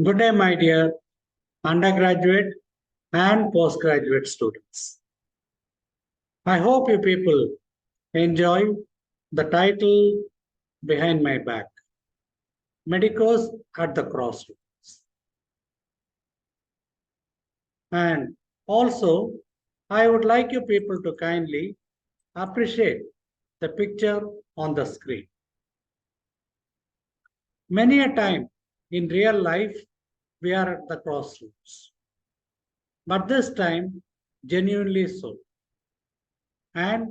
Good day, my dear undergraduate and postgraduate students. I hope you people enjoy the title behind my back, Medicos at the Crossroads. And also, I would like you people to kindly appreciate the picture on the screen. Many a time in real life, we are at the crossroads, but this time, genuinely so. And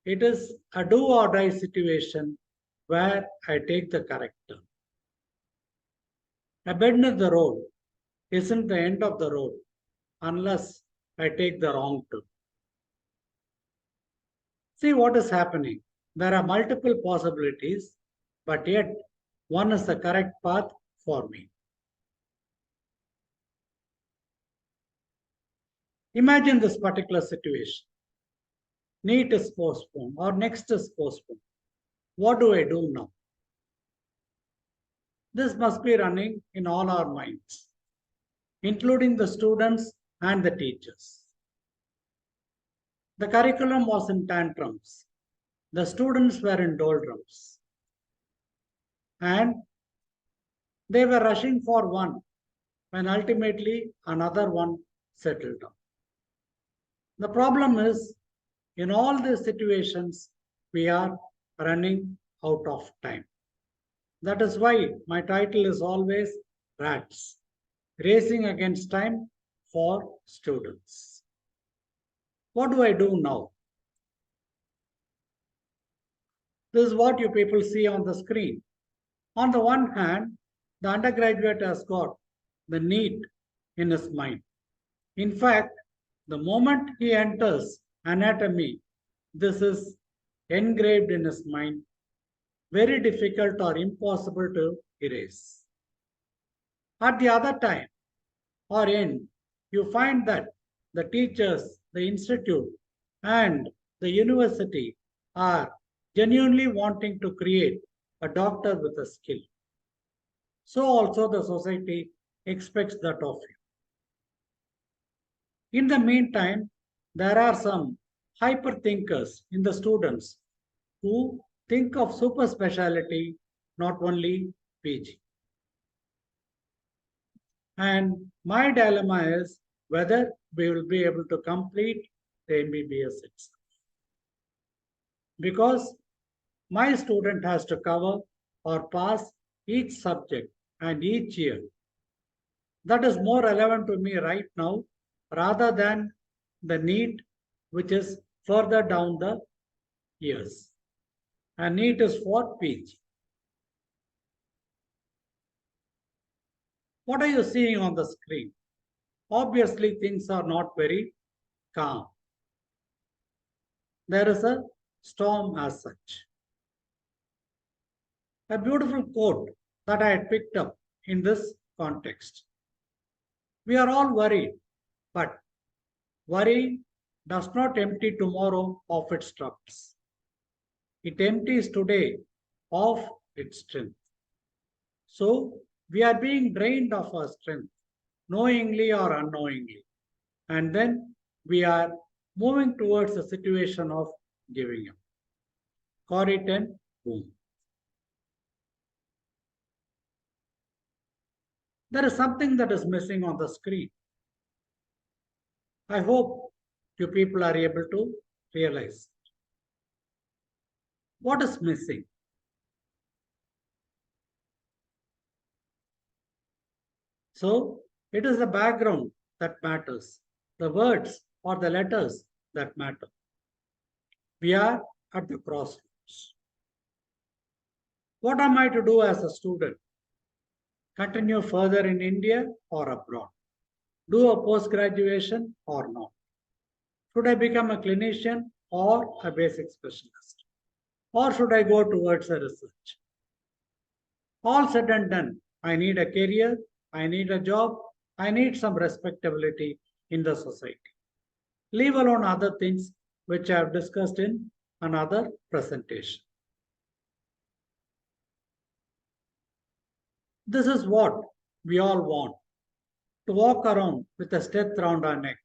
it is a do or die situation where I take the correct turn. A bend in the road isn't the end of the road unless I take the wrong turn. See what is happening. There are multiple possibilities, but yet one is the correct path for me. Imagine this particular situation. NEET is postponed or next is postponed. What do I do now? This must be running in all our minds, including the students and the teachers. The curriculum was in tantrums. The students were in doldrums. And they were rushing for one when ultimately another one settled down. The problem is, in all these situations, we are running out of time. That is why my title is always RATS, Racing Against Time for Students. What do I do now? This is what you people see on the screen. On the one hand, the undergraduate has got the NEET in his mind. In fact, the moment he enters anatomy, this is engraved in his mind, very difficult or impossible to erase. At the other time or end, you find that the teachers, the institute, and the university are genuinely wanting to create a doctor with a skill. So also the society expects that of you. In the meantime, there are some hyper thinkers in the students who think of super specialty, not only PG. And my dilemma is whether we will be able to complete the MBBS itself. Because my student has to cover or pass each subject and each year. That is more relevant to me right now rather than the NEET, which is further down the years. And NEET is for PG. What are you seeing on the screen? Obviously, things are not very calm. There is a storm as such. A beautiful quote that I had picked up in this context. We are all worried, but worry does not empty tomorrow of its troubles. It empties today of its strength. So we are being drained of our strength, knowingly or unknowingly. And then we are moving towards a situation of giving up. Corrie ten Boom. There is something that is missing on the screen. I hope you people are able to realize. What is missing? So it is the background that matters, the words or the letters that matter. We are at the crossroads. What am I to do as a student? Continue further in India or abroad? Do a post-graduation or not? Should I become a clinician or a basic specialist? Or should I go towards a research? All said and done, I need a career, I need a job, I need some respectability in the society. Leave alone other things which I have discussed in another presentation. This is what we all want to walk around with a steth round our neck,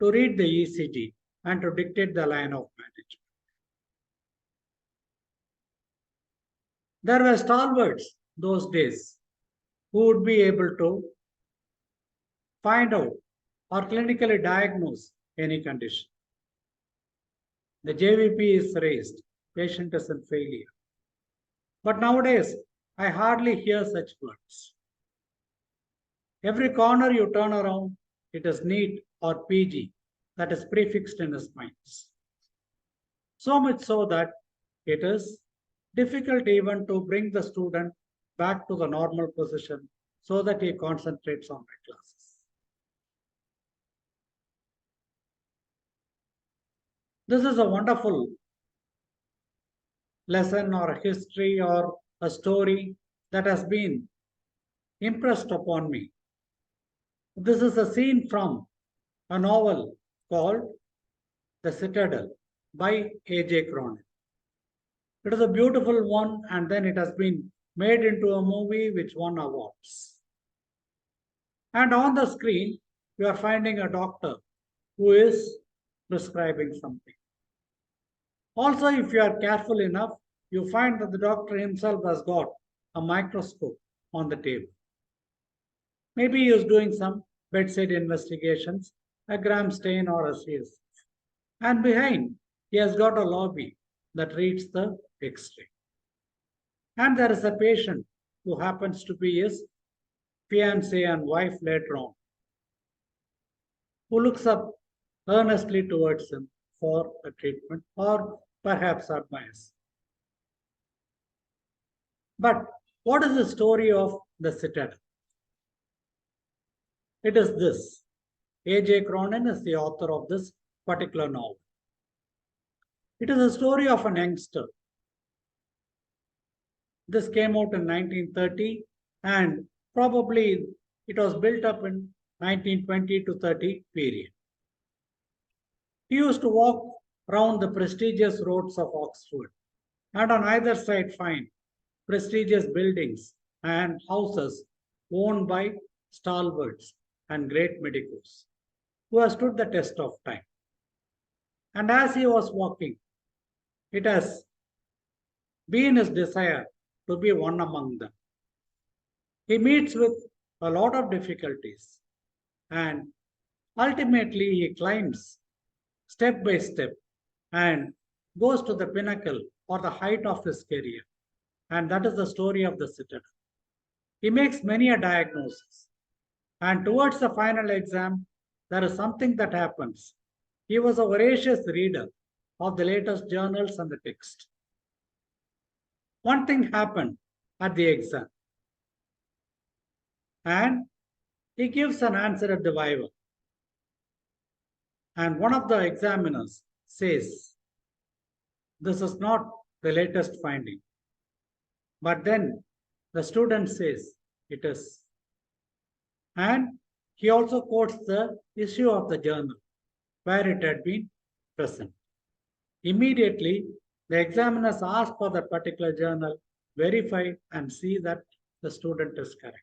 to read the ECG, and to dictate the line of management. There were stalwarts those days who would be able to find out or clinically diagnose any condition. The JVP is raised, patient is in failure. But nowadays, I hardly hear such words. Every corner you turn around, it is NEET or PG that is prefixed in his mind. So much so that it is difficult even to bring the student back to the normal position so that he concentrates on the classes. This is a wonderful lesson or a history or a story that has been impressed upon me. This is a scene from a novel called The Citadel by A.J. Cronin. It is a beautiful one, and then it has been made into a movie which won awards. And on the screen, you are finding a doctor who is prescribing something. Also, if you are careful enough, you find that the doctor himself has got a microscope on the table. Maybe he is doing some bedside investigations, a gram stain or a CSF. And behind, he has got a lobby that reads the X-ray. And there is a patient who happens to be his fiancée and wife later on, who looks up earnestly towards him for a treatment or perhaps admires. But what is the story of The Citadel? It is this. A.J. Cronin is the author of this particular novel. It is a story of an youngster. This came out in 1930 and probably it was built up in 1920 to 30 period. He used to walk around the prestigious roads of Oxford and on either side find prestigious buildings and houses owned by stalwarts and great medicos who have stood the test of time. And as he was walking, it has been his desire to be one among them. He meets with a lot of difficulties and ultimately he climbs step by step and goes to the pinnacle or the height of his career. And that is the story of The Citadel. He makes many a diagnosis. And towards the final exam, there is something that happens. He was a voracious reader of the latest journals and the text. One thing happened at the exam. And he gives an answer at the viva. And one of the examiners says, this is not the latest finding. But then the student says, it is. And he also quotes the issue of the journal where it had been present. Immediately, the examiners ask for that particular journal, verify and see that the student is correct.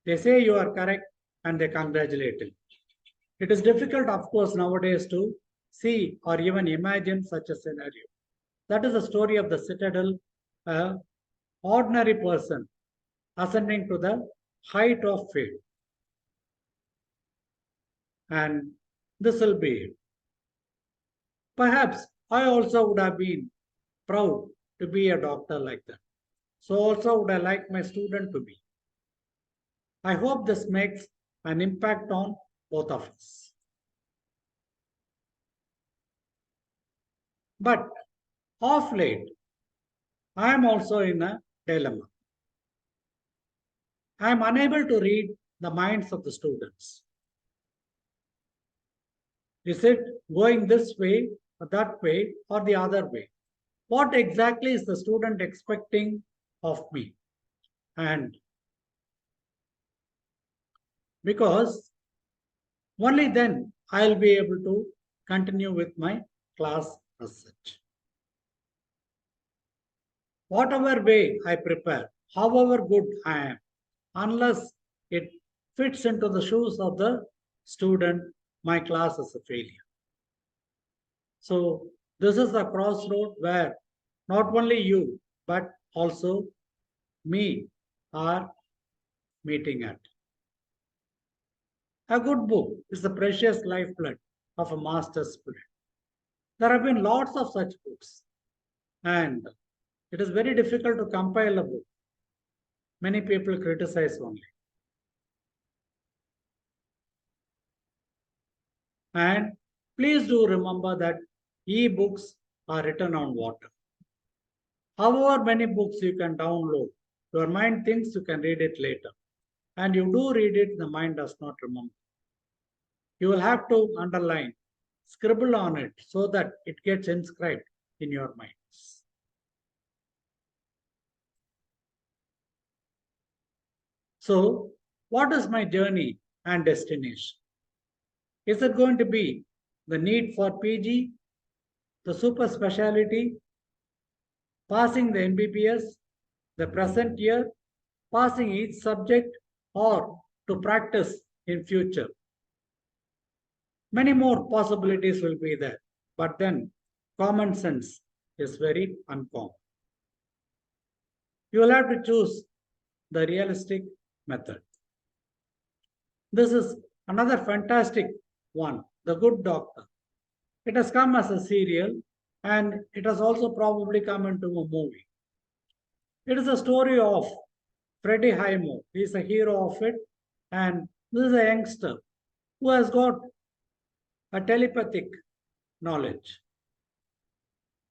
They say you are correct and they congratulate him. It is difficult, of course, nowadays to see or even imagine such a scenario. That is the story of The Citadel, an ordinary person ascending to the height of fame. And this will be it. Perhaps I also would have been proud to be a doctor like that. So also would I like my student to be. I hope this makes an impact on both of us. But of late, I am also in a dilemma. I am unable to read the minds of the students. Is it going this way, or that way, or the other way? What exactly is the student expecting of me? And because only then I'll be able to continue with my class as such. Whatever way I prepare, however good I am, unless it fits into the shoes of the student. My class is a failure. So this is the crossroad where not only you, but also me are meeting at. A good book is the precious lifeblood of a master spirit. There have been lots of such books, and it is very difficult to compile a book. Many people criticize only. And please do remember that e-books are written on water. However many books you can download, your mind thinks you can read it later. And you do read it, the mind does not remember. You will have to underline, scribble on it so that it gets inscribed in your minds. So, what is my journey and destination? Is it going to be the need for PG, the super specialty, passing the MBBS, the present year, passing each subject, or to practice in future? Many more possibilities will be there, but then common sense is very uncommon. You will have to choose the realistic method. This is another fantastic one, The Good Doctor. It has come as a serial and it has also probably come into a movie. It is a story of Freddie Highmore. He is a hero of it, and this is a youngster who has got a telepathic knowledge.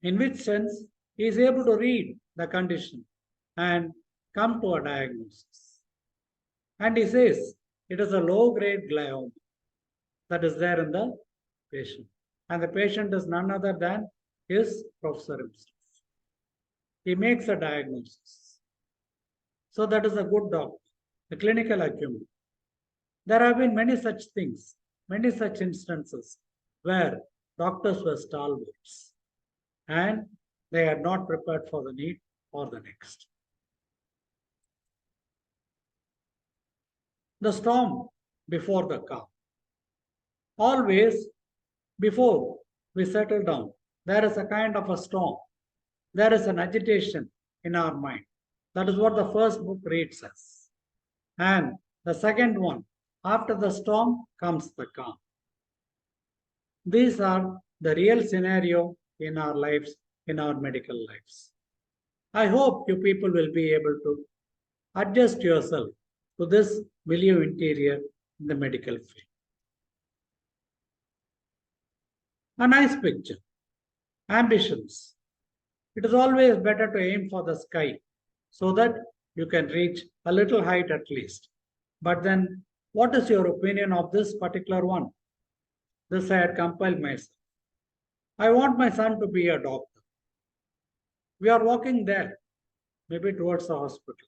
In which sense, he is able to read the condition and come to a diagnosis. And he says it is a low-grade glioma that is there in the patient. And the patient is none other than his professor himself. He makes a diagnosis. So that is a good doctor, the clinical acumen. There have been many such things, many such instances where doctors were stalwarts and they are not prepared for the need or the next. The storm before the calm. Always before we settle down, there is a kind of a storm. There is an agitation in our mind. That is what the first book reads us. And the second one, after the storm comes the calm. These are the real scenario in our lives, in our medical lives. I hope you people will be able to adjust yourself to this milieu interior in the medical field. A nice picture. Ambitions. It is always better to aim for the sky so that you can reach a little height at least. But then, what is your opinion of this particular one? This I had compiled myself. I want my son to be a doctor. We are walking there, maybe towards the hospital.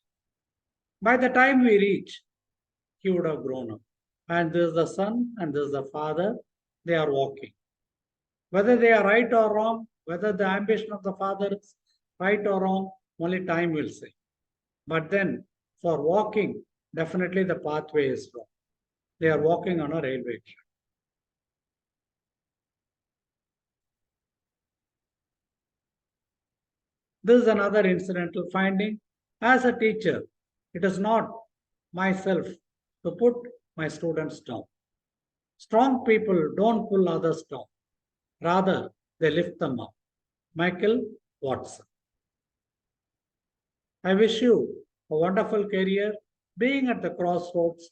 By the time we reach, he would have grown up. And this is the son and this is the father. They are walking. Whether they are right or wrong, whether the ambition of the father is right or wrong, only time will say. But then, for walking, definitely the pathway is wrong. They are walking on a railway track. This is another incidental finding. As a teacher, it is not myself to put my students down. Strong people don't pull others down. Rather, they lift them up. Michael Watson. I wish you a wonderful career. Being at the crossroads,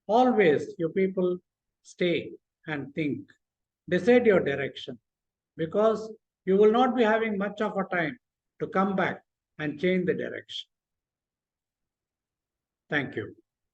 always you people stay and think. Decide your direction because you will not be having much of a time to come back and change the direction. Thank you.